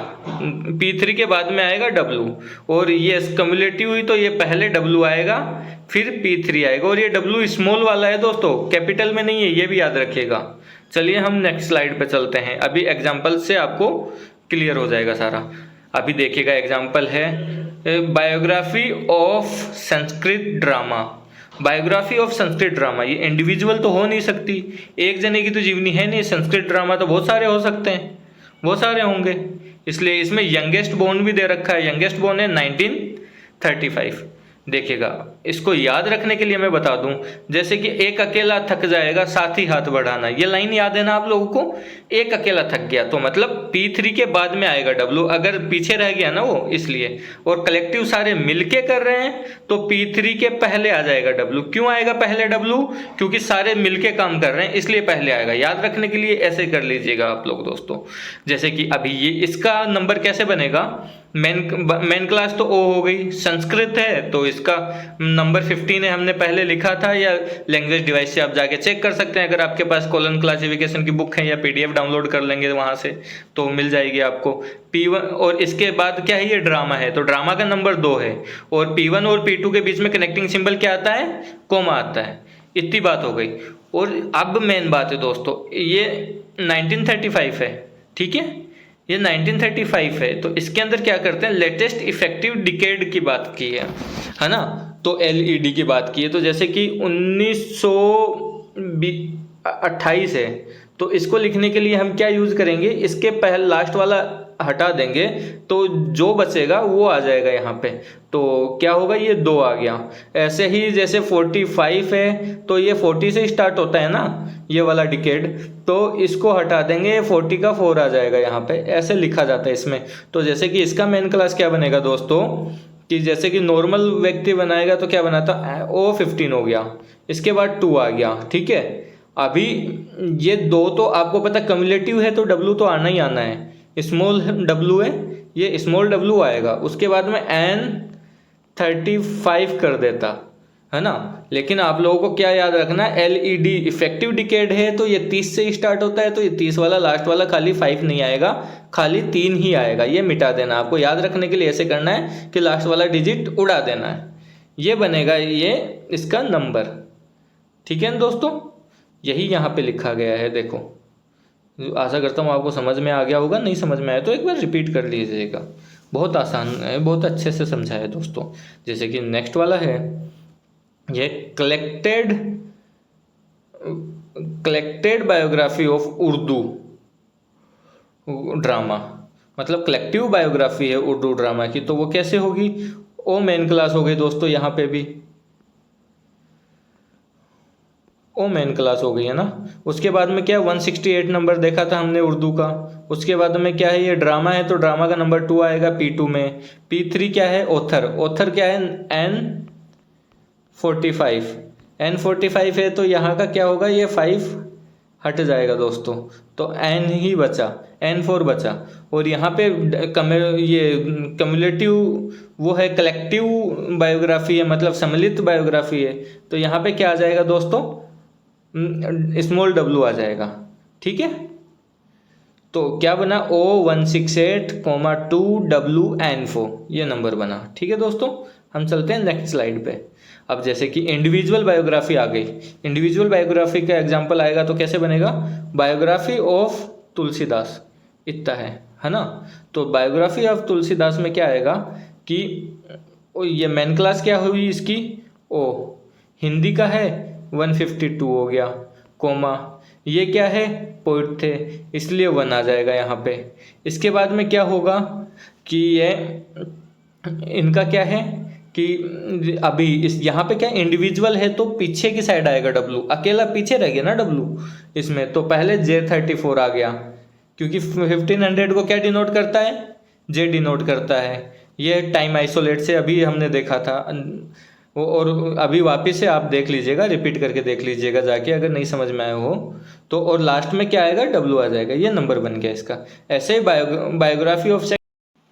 P3 के बाद में आएगा W, और ये कम्युलेटिव हुई तो ये पहले W आएगा फिर P3 आएगा, और ये W स्मॉल वाला है दोस्तों, कैपिटल में नहीं है, ये भी याद रखिएगा। चलिए हम नेक्स्ट स्लाइड पे चलते हैं, अभी एग्जाम्पल से आपको क्लियर हो जाएगा सारा। अभी देखिएगा एग्जाम्पल है biography of Sanskrit drama. Biography of Sanskrit drama, ये इंडिविजुअल तो हो नहीं सकती, एक जने की तो जीवनी है नहीं, संस्कृत ड्रामा तो बहुत सारे हो सकते हैं, बहुत सारे होंगे, इसलिए इसमें यंगेस्ट बोर्न भी दे रखा है, यंगेस्ट बोर्न है 1935। देखिएगा, इसको याद रखने के लिए मैं बता दूं, जैसे कि एक अकेला थक जाएगा साथ ही हाथ बढ़ाना, ये लाइन याद है ना आप लोगों को, एक अकेला थक गया तो मतलब P3 के बाद में आएगा W, अगर पीछे रह गया ना वो, इसलिए। और कलेक्टिव सारे मिलके कर रहे हैं तो P3 के पहले आ जाएगा W। क्यों आएगा पहले W, क्योंकि सारे मिलके काम कर रहे हैं इसलिए पहले आएगा। याद रखने के लिए ऐसे कर लीजिएगा आप लोग दोस्तों। जैसे कि अभी ये इसका नंबर कैसे बनेगा, मेन क्लास तो O हो गई, संस्कृत है तो इसका नंबर 15 है, हमने पहले लिखा था, या लैंग्वेज डिवाइस से आप जाके चेक कर सकते हैं, अगर आपके पास कॉलन क्लासिफिकेशन की बुक है या PDF डाउनलोड कर लेंगे वहां से तो मिल जाएगी आपको। P1, और इसके बाद क्या है, ये ड्रामा है तो ड्रामा का नंबर 2 है, और P1 और P2 के बीच में कनेक्टिंग सिंबल क्या आता है, कोमा आता है। इतनी बात हो गई। और अब मेन बात है दोस्तों, ये 1935 है, ठीक है, ये 1935 है, तो इसके अंदर क्या करते हैं, लेटेस्ट इफेक्टिव डिकेड की बात की है ना, तो LED की बात की है, तो जैसे कि 1928 है, तो इसको लिखने के लिए हम क्या यूज करेंगे, इसके पहले लास्ट वाला हटा देंगे तो जो बचेगा वो आ जाएगा यहाँ पे, तो क्या होगा, ये 2 आ गया। ऐसे ही जैसे 45 है तो ये 40 से स्टार्ट होता है ना ये वाला डिकेड, तो इसको हटा देंगे, 40 का 4 आ जाएगा यहाँ पे, ऐसे लिखा जाता है इसमें। तो जैसे कि इसका मेन क्लास क्या बनेगा दोस्तों, कि जैसे कि नॉर्मल व्यक्ति बनाएगा तो क्या बनाता, O15 हो गया, इसके बाद 2 आ गया, ठीक है। अभी ये 2 तो आपको पता कम्युलेटिव है तो W तो आना ही आना है, स्मॉल W है, ये स्मॉल W आएगा, उसके बाद में N35 कर देता है ना। लेकिन आप लोगों को क्या याद रखना है, LED इफेक्टिव डिकेड है तो ये 30 से स्टार्ट होता है, तो ये 30 वाला लास्ट वाला खाली 5 नहीं आएगा, खाली 3 ही आएगा, ये मिटा देना। आपको याद रखने के लिए ऐसे करना है कि लास्ट वाला डिजिट उड़ा देना है, ये बनेगा ये इसका नंबर, ठीक है ना दोस्तों। यही यहाँ पे लिखा गया है, देखो, आशा करता हूँ आपको समझ में आ गया होगा, नहीं समझ में आया तो एक बार रिपीट कर लीजिएगा, बहुत आसान है, बहुत अच्छे से समझा है दोस्तों। जैसे कि नेक्स्ट वाला है ये collected biography of Urdu drama, मतलब कलेक्टिव बायोग्राफी है उर्दू ड्रामा की, तो वो कैसे होगी, ओ मेन क्लास हो गई दोस्तों, यहाँ पे भी ओ मेन क्लास हो गई है ना। उसके बाद में क्या 168 नंबर देखा था हमने उर्दू का, उसके बाद में क्या है, ये ड्रामा है तो ड्रामा का नंबर 2 आएगा P2 में। P3 क्या है, ऑथर क्या है, N45 है तो यहाँ का क्या होगा, ये 5 हट जाएगा दोस्तों, तो N ही बचा, N4 बचा। और यहाँ पे ये कम्युलेटिव वो है, कलेक्टिव बायोग्राफी है, मतलब सम्मिलित बायोग्राफी है, तो यहाँ पे क्या आ जाएगा दोस्तों, स्मॉल w आ जाएगा। ठीक है, तो क्या बना O168,2WN4 ये नंबर बना। ठीक है दोस्तों, हम चलते हैं नेक्स्ट स्लाइड पे। अब जैसे कि इंडिविजुअल बायोग्राफी आ गई, इंडिविजुअल बायोग्राफी का एग्जांपल आएगा तो कैसे बनेगा, बायोग्राफी ऑफ तुलसीदास, इतना है ना। तो बायोग्राफी ऑफ तुलसीदास में क्या आएगा कि ये मेन क्लास क्या हुई इसकी, ओ हिंदी का है 152 हो गया, कोमा ये क्या है पोइट थे इसलिए 1 आ जाएगा यहाँ पे। इसके बाद में क्या होगा कि ये इनका क्या है कि अभी इस यहाँ पे क्या इंडिविजुअल है तो पीछे की साइड आएगा W, अकेला पीछे रह गया ना W इसमें, तो पहले J34 आ गया क्योंकि 1500 को क्या डिनोट करता है, J डिनोट करता है। ये टाइम आइसोलेट से अभी हमने देखा था, और अभी वापस से आप देख लीजिएगा, रिपीट करके देख लीजिएगा जाके अगर नहीं समझ में आया हो तो। और लास्ट में क्या आएगा W आ जाएगा, ये नंबर बन गया इसका। ऐसे ही बायोग्राफी ऑफ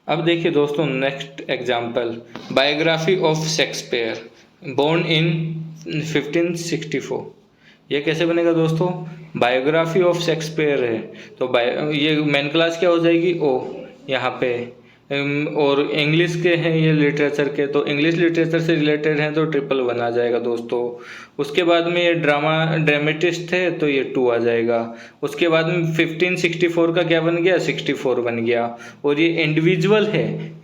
अब देखिए दोस्तों next example, biography of Shakespeare born in 1564। ये कैसे बनेगा दोस्तों, बायोग्राफी ऑफ शेक्सपियर है तो ये मेन क्लास क्या हो जाएगी ओ यहाँ पे, और इंग्लिश के हैं ये लिटरेचर के, तो इंग्लिश लिटरेचर से रिलेटेड हैं तो 111 आ जाएगा दोस्तों। उसके बाद में ये ड्रामेटिस्ट थे तो ये 2 आ जाएगा। उसके बाद में 1564 का क्या बन गया, 64 बन गया। और ये इंडिविजुअल है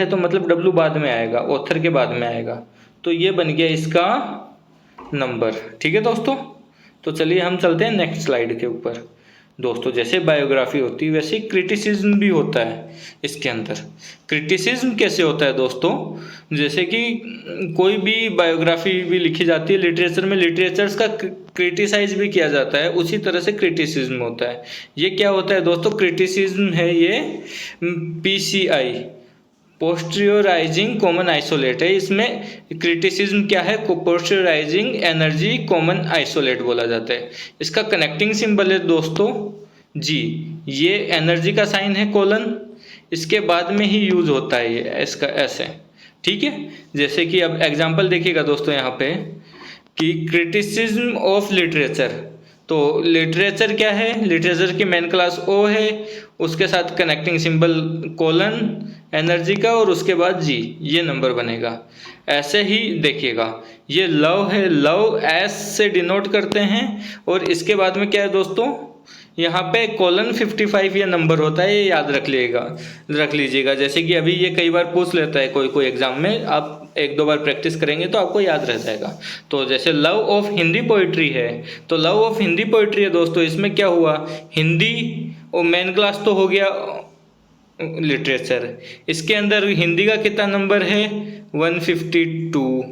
तो मतलब W बाद में आएगा, ऑथर के बाद में आएगा, तो ये बन गया इसका नंबर। ठीक है दोस्तों, तो चलिए हम चलते हैं नेक्स्ट स्लाइड के ऊपर। दोस्तों जैसे बायोग्राफी होती है वैसे क्रिटिसिज्म भी होता है इसके अंदर। क्रिटिसिज्म कैसे होता है दोस्तों, जैसे कि कोई भी बायोग्राफी भी लिखी जाती है लिटरेचर में, लिटरेचर्स का क्रिटिसाइज भी किया जाता है, उसी तरह से क्रिटिसिज्म होता है। ये क्या होता है दोस्तों, क्रिटिसिज्म है ये PCI, पोस्टरियोराइजिंग कॉमन आइसोलेट है। इसमें क्रिटिसिज्म क्या है, पोस्टरियोराइजिंग एनर्जी कॉमन आइसोलेट बोला जाता है। इसका कनेक्टिंग सिंबल है दोस्तों G, ये एनर्जी का साइन है कोलन, इसके बाद में ही यूज होता है ये इसका ऐसे। ठीक है, जैसे कि अब एग्जांपल देखिएगा दोस्तों यहाँ पे कि क्रिटिसिज्म ऑफ लिटरेचर, तो लिटरेचर क्या है, लिटरेचर की मेन क्लास O है, उसके साथ कनेक्टिंग सिंबल कोलन एनर्जी का और उसके बाद G, ये नंबर बनेगा। ऐसे ही देखिएगा ये लव है, लव S से डिनोट करते हैं, और इसके बाद में क्या है दोस्तों, यहाँ पे कोलन 55 ये नंबर होता है, ये याद रख लीजिएगा। जैसे कि अभी ये कई बार पूछ लेता है कोई एग्जाम में, आप 1-2 बार प्रैक्टिस करेंगे तो आपको याद रह जाएगा। तो जैसे लव ऑफ हिंदी पोइट्री है, तो लव ऑफ हिंदी पोइट्री है दोस्तों, इसमें क्या हुआ, हिंदी और मेन क्लास तो हो गया लिटरेचर, इसके अंदर हिंदी का कितना नंबर है 152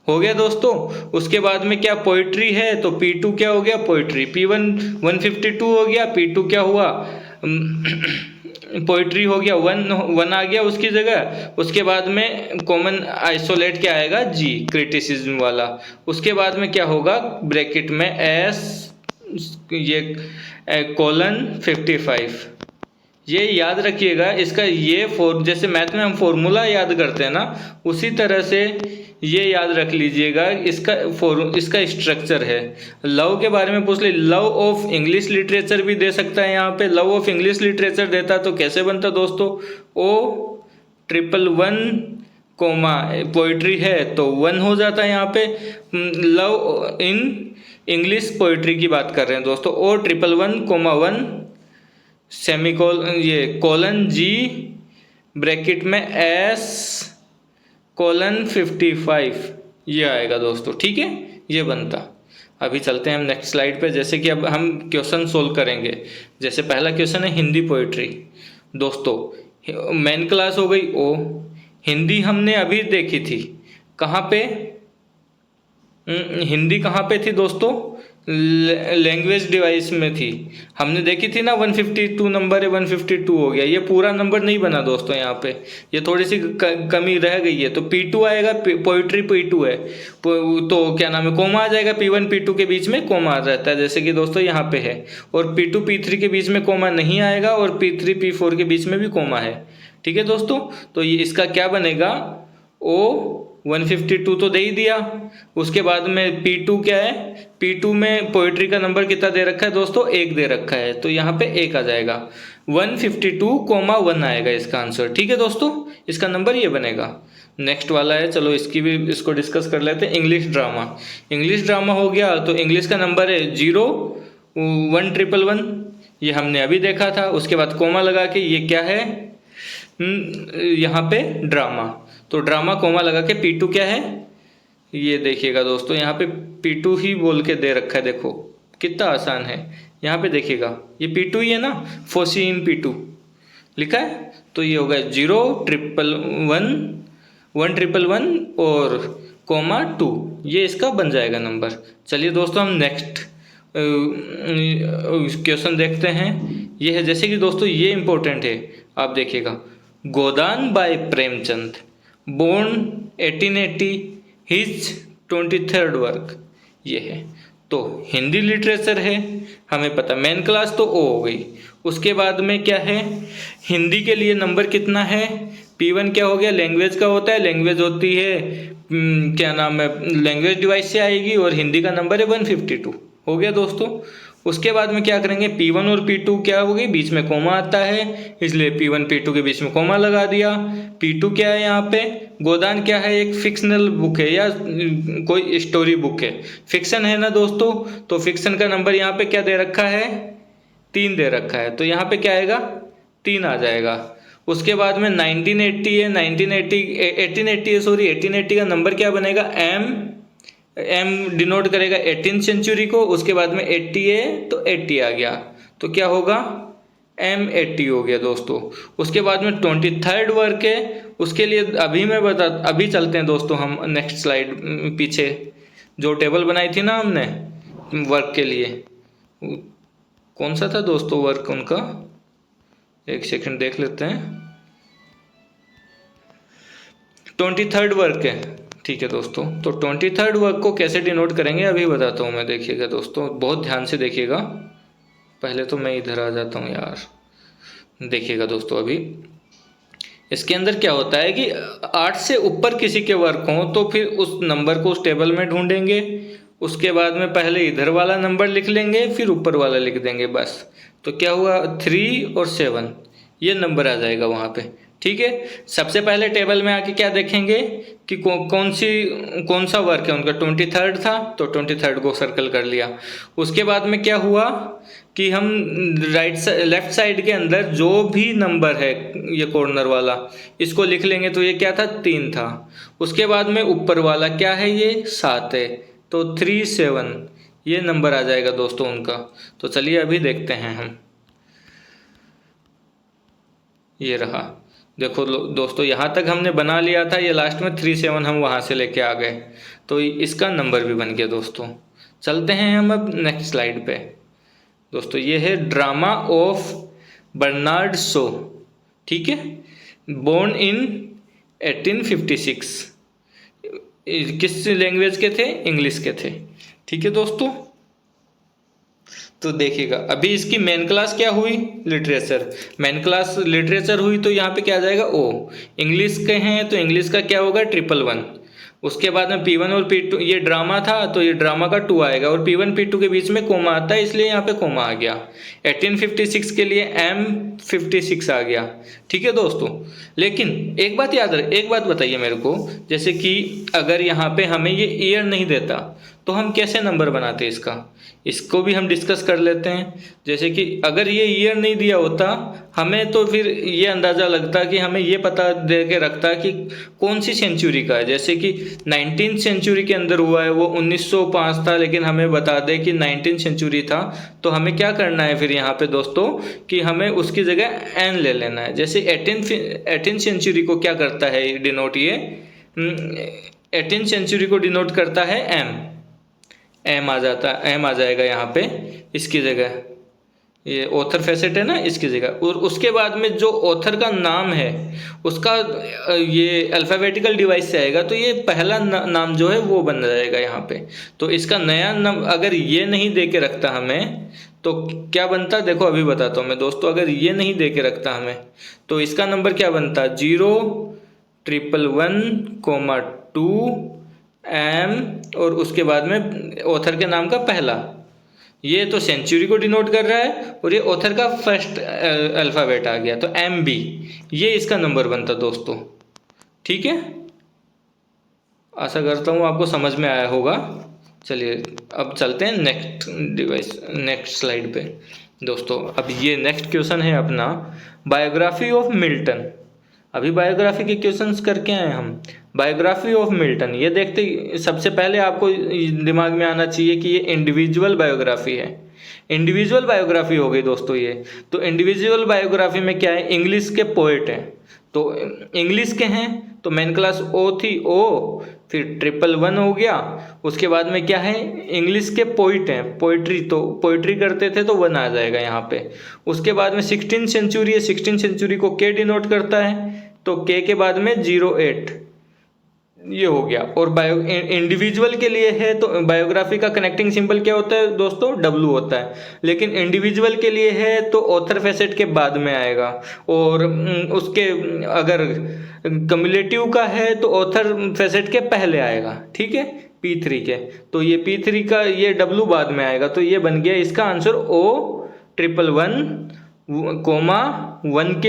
हो गया दोस्तों। उसके बाद में क्या पोइट्री है, तो P2 क्या हो गया, पोइट्री P1 152 हो गया, P2 क्या हुआ पोइट्री हो गया, 1 आ गया उसकी जगह। उसके बाद में कॉमन आइसोलेट क्या आएगा G, क्रिटिसिज्म वाला। उसके बाद में क्या होगा, ब्रैकेट में S ये कोलन 55, ये याद रखिएगा। इसका ये जैसे मैथ में हम फॉर्मूला याद करते हैं ना, उसी तरह से ये याद रख लीजिएगा, इसका स्ट्रक्चर है। लव के बारे में पूछ ले, लव ऑफ इंग्लिश लिटरेचर भी दे सकता है, यहाँ पे लव ऑफ इंग्लिश लिटरेचर देता तो कैसे बनता दोस्तों, O111 कोमा पोइट्री है तो 1 हो जाता है। यहाँ पे लव इन इंग्लिश पोइट्री की बात कर रहे हैं दोस्तों, O111 ये कोलन G ब्रैकेट में S कोलन 55 ये आएगा दोस्तों। ठीक है, ये बनता। अभी चलते हैं हम नेक्स्ट स्लाइड पे। जैसे कि अब हम क्वेश्चन सोल्व करेंगे। जैसे पहला क्वेश्चन है हिंदी पोइट्री दोस्तों, मेन क्लास हो गई O, हिंदी हमने अभी देखी थी कहाँ पे, हिंदी कहाँ पे थी दोस्तों, लैंग्वेज डिवाइस में थी, हमने देखी थी ना 152 नंबर है, 152 हो गया। ये पूरा नंबर नहीं बना दोस्तों, यहाँ पे ये थोड़ी सी कमी रह गई है, तो P2 आएगा, पोइट्री P2 है तो क्या नाम है, कोमा आ जाएगा, P1 P2 के बीच में कोमा रहता है जैसे कि दोस्तों यहाँ पे है, और P2 P3 के बीच में कोमा नहीं आएगा, और P3 P4 के बीच में भी कोमा है। ठीक है दोस्तों, तो ये इसका क्या बनेगा, 152 तो दे ही दिया। उसके बाद में P2 क्या है, P2 में पोइट्री का नंबर कितना दे रखा है दोस्तों, 1 दे रखा है, तो यहाँ पे 1 आ जाएगा, 152,1 आएगा इसका आंसर। ठीक है दोस्तों, इसका नंबर ये बनेगा। नेक्स्ट वाला है, चलो इसको डिस्कस कर लेते हैं। इंग्लिश ड्रामा, इंग्लिश ड्रामा हो गया तो इंग्लिश का नंबर है 0,1,1,1,1, ये हमने अभी देखा था। उसके बाद कोमा लगा के ये क्या है, यहाँ पे ड्रामा, तो ड्रामा कोमा लगा के P2 क्या है, ये देखिएगा दोस्तों यहाँ पे P2 ही बोल के दे रखा है, देखो कितना आसान है। यहाँ पे देखिएगा ये P2 ही है ना, फोर्सीन P2 लिखा है, तो ये होगा 0,1,1,1,1,1 और कोमा 2, ये इसका बन जाएगा नंबर। चलिए दोस्तों हम नेक्स्ट क्वेश्चन देखते हैं। ये है, जैसे कि दोस्तों ये इम्पोर्टेंट है, आप देखिएगा, Godaan by Premchand, born 1880, his 23rd work, ये है। तो हिंदी लिटरेचर है, हमें पता, मेन क्लास तो ओ हो गई। उसके बाद में क्या है, हिंदी के लिए नंबर कितना है, P1 क्या हो गया, लैंग्वेज का होता है, लैंग्वेज होती है क्या नाम है, लैंग्वेज डिवाइस से आएगी, और हिंदी का नंबर है 152, हो गया दोस्तों। उसके बाद में क्या करेंगे, P1 और P2 क्या हो गई, बीच में कोमा आता है, इसलिए P1 P2 के बीच में कोमा लगा दिया। P2 क्या है यहाँ पे, गोदान क्या है, एक फिक्शनल बुक है या कोई स्टोरी बुक है, फिक्शन है ना दोस्तों, तो फिक्शन का नंबर यहाँ पे क्या दे रखा है, 3 दे रखा है, तो यहाँ पे क्या आएगा, 3 आ जाएगा। उसके बाद में 1980 है, 1880 का नंबर क्या बनेगा, एम डिनोट करेगा 18th सेंचुरी को। उसके बाद में 80 है तो 80 आ गया, तो क्या होगा, M80 हो गया दोस्तों। उसके बाद में 23rd वर्क है, उसके लिए अभी चलते हैं दोस्तों हम नेक्स्ट स्लाइड, पीछे जो टेबल बनाई थी ना हमने वर्क के लिए, कौन सा था दोस्तों वर्क उनका, एक सेकंड देख लेते हैं। 23rd वर्क है, ठीक है दोस्तों। तो 23rd वर्क को कैसे डिनोट करेंगे अभी बताता हूँ मैं, देखिएगा दोस्तों बहुत ध्यान से देखिएगा। पहले तो मैं इधर आ जाता हूँ यार, देखिएगा दोस्तों अभी इसके अंदर क्या होता है कि 8 से ऊपर किसी के वर्क हों तो फिर उस नंबर को उस टेबल में ढूंढेंगे, उसके बाद में पहले इधर वाला नंबर लिख लेंगे, फिर ऊपर वाला लिख देंगे बस। तो क्या हुआ, 3 और 7 ये नंबर आ जाएगा वहाँ पे। ठीक है, सबसे पहले टेबल में आके क्या देखेंगे कि कौन सा वर्क है उनका, 23rd था तो 23rd को सर्कल कर लिया। उसके बाद में क्या हुआ कि हम लेफ्ट साइड के अंदर जो भी नंबर है ये कॉर्नर वाला इसको लिख लेंगे, तो ये क्या था, 3 था। उसके बाद में ऊपर वाला क्या है, ये 7 है, तो 3 7 ये नंबर आ जाएगा दोस्तों उनका। तो चलिए अभी देखते हैं हम, ये रहा देखो दोस्तों, यहाँ तक हमने बना लिया था, ये लास्ट में 3 7 हम वहाँ से लेके आ गए, तो इसका नंबर भी बन गया दोस्तों। चलते हैं हम अब नेक्स्ट स्लाइड पे दोस्तों। ये है ड्रामा ऑफ बर्नार्ड शो, ठीक है, बोर्न इन 1856, किस लैंग्वेज के थे, इंग्लिश के थे। ठीक है दोस्तों, तो देखिएगा अभी इसकी मेन क्लास क्या हुई, लिटरेचर, मेन क्लास लिटरेचर हुई, तो यहाँ पे क्या आ जाएगा, ओ। इंग्लिश के हैं तो इंग्लिश का क्या होगा, 111। उसके बाद में P1 और P2, ये ड्रामा था तो ये ड्रामा का 2 आएगा, और P1 P2 के बीच में कोमा आता है इसलिए यहाँ पे कोमा आ गया। 1856 के लिए M56 आ गया। ठीक है दोस्तों, लेकिन एक बात बताइए मेरे को, जैसे कि अगर यहाँ पे हमें ये ईयर नहीं देता तो हम कैसे नंबर बनाते इसको भी हम डिस्कस कर लेते हैं। जैसे कि अगर ये ईयर नहीं दिया होता हमें, तो फिर ये अंदाज़ा लगता कि हमें ये पता दे के रखता कि कौन सी सेंचुरी का है। जैसे कि 19th सेंचुरी के अंदर हुआ है, वो 1905 था, लेकिन हमें बता दे कि 19th सेंचुरी था, तो हमें क्या करना है फिर यहाँ पे दोस्तों कि हमें उसकी जगह एन ले लेना है। जैसे 18th सेंचुरी को क्या करता है डिनोट, ये 18th सेंचुरी को डिनोट करता है एम आ जाएगा यहाँ पे इसकी जगह, ये ऑथर फेसेट है ना इसकी जगह। और उसके बाद में जो ऑथर का नाम है उसका ये अल्फ़ाबेटिकल डिवाइस से आएगा, तो ये पहला नाम जो है वो बन जाएगा यहाँ पे। तो इसका नया नाम अगर ये नहीं दे के रखता हमें तो क्या बनता, देखो अभी बताता हूँ मैं दोस्तों। अगर ये नहीं दे के रखता हमें तो इसका नंबर क्या बनता, 0,1,1,1,2 2 M और उसके बाद में ऑथर के नाम का पहला, ये तो सेंचुरी को डिनोट कर रहा है और ये ऑथर का फर्स्ट अल्फ़ाबेट आ गया तो MB, ये इसका नंबर बनता दोस्तों। ठीक है, आशा करता हूँ आपको समझ में आया होगा। चलिए अब चलते हैं नेक्स्ट स्लाइड पे दोस्तों। अब ये नेक्स्ट क्वेश्चन है अपना बायोग्राफी ऑफ मिल्टन। अभी बायोग्राफी के क्वेश्चंस करके आए हम। बायोग्राफी ऑफ मिल्टन, ये देखते सबसे पहले आपको दिमाग में आना चाहिए कि ये इंडिविजुअल बायोग्राफी है। इंडिविजुअल बायोग्राफी हो गई दोस्तों ये। तो इंडिविजुअल बायोग्राफी में क्या है, इंग्लिश के पोएट हैं, तो इंग्लिश के हैं तो मेन क्लास ओ थी, ओ फिर 111 हो गया। उसके बाद में क्या है, इंग्लिश के पोइट हैं, पोइट्री, तो पोइट्री करते थे तो 1 आ जाएगा यहाँ पे। उसके बाद में 16th सेंचुरी है, 16th सेंचुरी को के डिनोट करता है, तो के के बाद में 08 ये हो गया। और इंडिविजुअल के लिए है तो बायोग्राफी का कनेक्टिंग सिंबल क्या होता है दोस्तों, W होता है। लेकिन इंडिविजुअल के लिए है तो ऑथर फेसेट के बाद में आएगा। और उसके अगर कम्युलेटिव का है तो ऑथर फेसेट के पहले आएगा। ठीक है, P3 के, तो ये P3 का ये W बाद में आएगा। तो ये बन गया इसका answer O11 coma 1K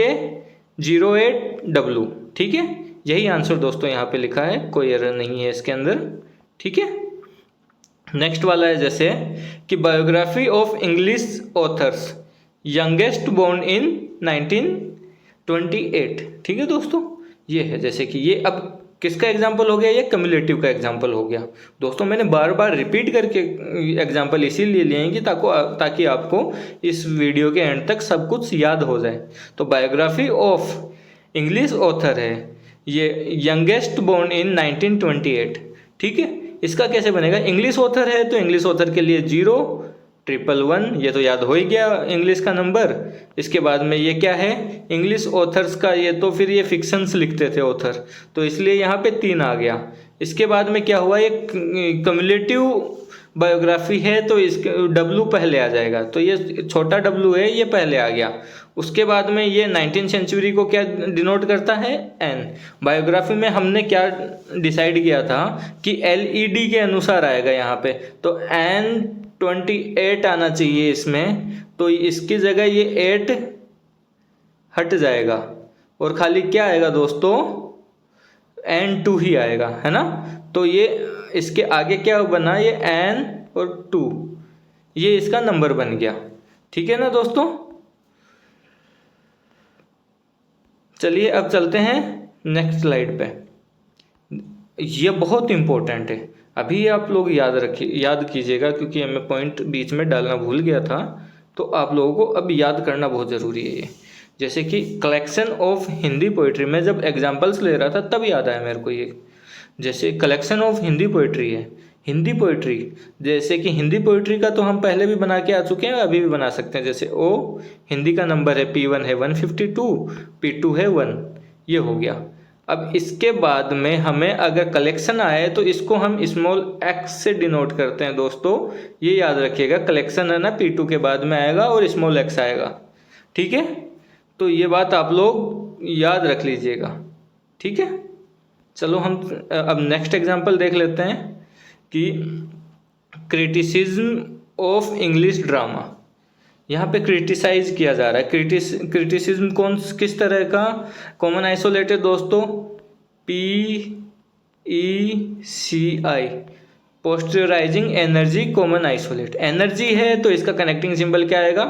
08W। ठीक है, यही आंसर दोस्तों यहाँ पे लिखा है, कोई एरर नहीं है इसके अंदर। ठीक है, नेक्स्ट वाला है जैसे कि biography of English authors youngest born in 1928। ठीक है दोस्तों, ये है जैसे कि ये अब किसका एग्जाम्पल हो गया, ये कम्युलेटिव का एग्जाम्पल हो गया दोस्तों। मैंने बार बार रिपीट करके एग्जाम्पल इसीलिए लिए हैं कि ताकि आपको इस वीडियो के एंड तक सब कुछ याद हो जाए। तो बायोग्राफी ऑफ इंग्लिश ऑथर है ये यंगेस्ट बोर्न इन 1928। ठीक है, इसका कैसे बनेगा, इंग्लिश ऑथर है तो इंग्लिश ऑथर के लिए 0 111, ये तो याद हो ही गया इंग्लिश का नंबर। इसके बाद में ये क्या है, इंग्लिश ऑथर्स का, ये तो फिर ये फिक्शंस लिखते थे ऑथर, तो इसलिए यहाँ पे 3 आ गया। इसके बाद में क्या हुआ, ये कम्युलेटिव बायोग्राफी है तो इसके W पहले आ जाएगा, तो ये छोटा W है, ये पहले आ गया। उसके बाद में ये 19th सेंचुरी को क्या डिनोट करता है, N। बायोग्राफी में हमने क्या डिसाइड किया था कि LED के अनुसार आएगा यहाँ पे, तो N28 आना चाहिए इसमें, तो इसकी जगह ये 8 हट जाएगा और खाली क्या आएगा दोस्तों, N2 ही आएगा, है ना। तो ये इसके आगे क्या बना, ये N और 2, ये इसका नंबर बन गया। ठीक है ना दोस्तों, चलिए अब चलते हैं नेक्स्ट स्लाइड पे। ये बहुत इम्पोर्टेंट है, अभी आप लोग याद कीजिएगा क्योंकि मैं पॉइंट बीच में डालना भूल गया था, तो आप लोगों को अब याद करना बहुत ज़रूरी है ये। जैसे कि कलेक्शन ऑफ हिंदी पोइट्री में जब एग्जाम्पल्स ले रहा था तब याद आया मेरे को ये। जैसे कलेक्शन ऑफ हिंदी पोइट्री है, हिंदी पोइट्री, जैसे कि हिंदी पोइट्री का तो हम पहले भी बना के आ चुके हैं, अभी भी बना सकते हैं। जैसे ओ हिंदी का नंबर है, P1 है 152, P2 है 1, ये हो गया। अब इसके बाद में हमें अगर कलेक्शन आए तो इसको हम स्मॉल x से डिनोट करते हैं दोस्तों, ये याद रखिएगा। कलेक्शन है ना, P2 के बाद में आएगा और स्मॉल x आएगा। ठीक है, तो ये बात आप लोग याद रख लीजिएगा। ठीक है, चलो हम अब नेक्स्ट एग्जांपल देख लेते हैं कि क्रिटिसिज्म ऑफ इंग्लिश ड्रामा। यहाँ पे क्रिटिसाइज किया जा रहा है। क्रिटिसिज्म किस तरह का, कॉमन आइसोलेटेड दोस्तों, PECI, posterising energy common isolate. Energy है तो इसका कनेक्टिंग सिंबल क्या आएगा,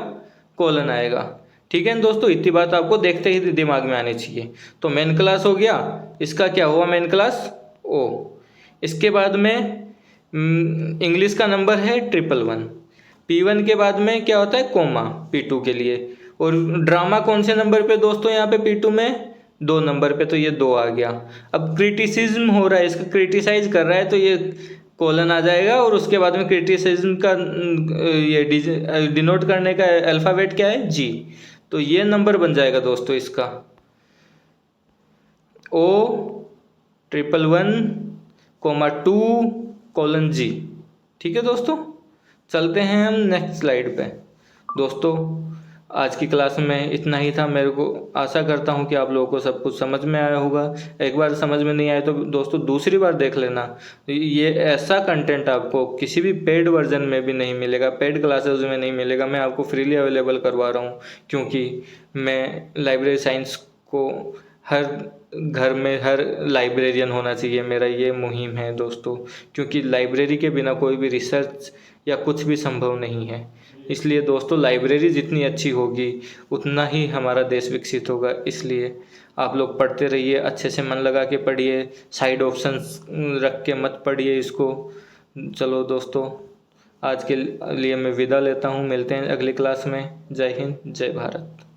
कोलन आएगा। ठीक है दोस्तों, इतनी बात आपको देखते ही दिमाग में आनी चाहिए। तो मेन क्लास हो गया, इसका क्या हुआ, मेन क्लास O। इसके बाद में इंग्लिश का नंबर है 111, P1 के बाद में क्या होता है, कोमा P2 के लिए। और ड्रामा कौन से नंबर पे दोस्तों, यहाँ पे P2 में 2 नंबर पे, तो ये 2 आ गया। अब क्रिटिसिज्म हो रहा है, इसका क्रिटिसाइज कर रहा है तो ये कोलन आ जाएगा। और उसके बाद में क्रिटिसिज्म का ये डिनोट करने का अल्फ़ाबेट क्या है, G, तो ये नंबर बन जाएगा दोस्तों इसका O11,2:G। ठीक है दोस्तों, चलते हैं हम नेक्स्ट स्लाइड पे दोस्तों। आज की क्लास में इतना ही था। मेरे को आशा करता हूँ कि आप लोगों को सब कुछ समझ में आया होगा। एक बार समझ में नहीं आए तो दोस्तों दूसरी बार देख लेना। ये ऐसा कंटेंट आपको किसी भी पेड वर्जन में भी नहीं मिलेगा, पेड क्लासेस में नहीं मिलेगा। मैं आपको फ्रीली अवेलेबल करवा रहा हूँ, क्योंकि मैं लाइब्रेरी साइंस को हर घर में हर लाइब्रेरियन होना चाहिए, मेरा ये मुहिम है दोस्तों। क्योंकि लाइब्रेरी के बिना कोई भी रिसर्च या कुछ भी संभव नहीं है। इसलिए दोस्तों लाइब्रेरी जितनी अच्छी होगी उतना ही हमारा देश विकसित होगा। इसलिए आप लोग पढ़ते रहिए, अच्छे से मन लगा के पढ़िए, साइड ऑप्शंस रख के मत पढ़िए इसको। चलो दोस्तों, आज के लिए मैं विदा लेता हूँ। मिलते हैं अगली क्लास में। जय हिंद, जय भारत।